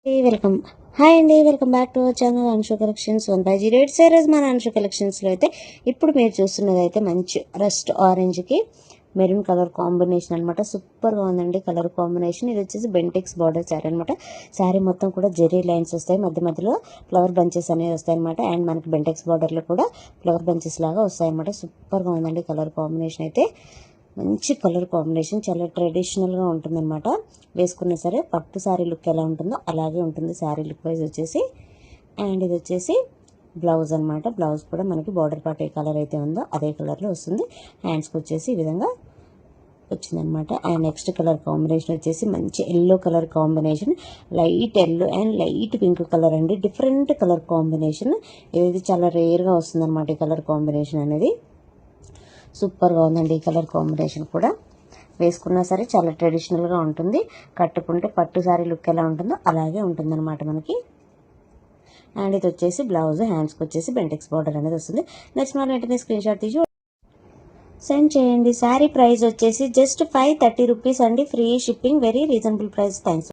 Welcome hi అండి, welcome back to our channel Anshu collections 1/08 saris. మన అన్షు కలెక్షన్స్లో అయితే ఇప్పుడు మీరు చూస్తున్నది అయితే మంచి రస్ట్ ఆరెంజ్కి మెరూన్ కలర్ కాంబినేషన్ అనమాట. సూపర్గా ఉందండి కలర్ కాంబినేషన్. ఇది వచ్చేసి బెంటెక్స్ బార్డర్ శారీ అనమాట. శారీ మొత్తం కూడా జెరీ లైన్స్ వస్తాయి, మధ్య మధ్యలో ఫ్లవర్ బంచెస్ అనేవి వస్తాయి అనమాట. అండ్ మనకి బెంటెక్స్ బార్డర్లో కూడా ఫ్లవర్ బంచెస్ లాగా వస్తాయి అనమాట. సూపర్గా ఉందండి కలర్ కాంబినేషన్ అయితే. మంచి కలర్ కాంబినేషన్, చాలా ట్రెడిషనల్గా ఉంటుందన్నమాట. వేసుకున్నా సరే పట్టు శారీ లుక్ ఎలా ఉంటుందో అలాగే ఉంటుంది శారీ లుక్ వైజ్ వచ్చేసి. అండ్ ఇది వచ్చేసి బ్లౌజ్ అనమాట. బ్లౌజ్ కూడా మనకి బార్డర్ పార్ట్ ఏ కలర్ అయితే ఉందో అదే కలర్లో వస్తుంది. హ్యాండ్స్కి వచ్చేసి ఈ విధంగా వచ్చిందనమాట. అండ్ నెక్స్ట్ కలర్ కాంబినేషన్ వచ్చేసి మంచి yellow colour combination, light yellow and light pink colour అండి. Different colour combination. ఇది చాలా రేర్గా వస్తుంది అనమాట ఈ కలర్ కాంబినేషన్ అనేది. సూపర్గా ఉందండి ఈ కలర్ కాంబినేషన్ కూడా. వేసుకున్నా సరే చాలా ట్రెడిషనల్గా ఉంటుంది. కట్టుకుంటే పట్టు శారీ లుక్ ఎలా ఉంటుందో అలాగే ఉంటుందన్నమాట మనకి. అండ్ ఇది వచ్చేసి బ్లౌజ్, హ్యాండ్స్కి వచ్చేసి బెంటెక్స్ బార్డర్ అనేది వస్తుంది. నెక్స్ట్ మన వెంటనే స్క్రీన్ షాట్ తీసి సెండ్ చేయండి. శారీ ప్రైస్ వచ్చేసి జస్ట్ 530 రూపీస్ అండి. Free shipping, very reasonable price. Thanks.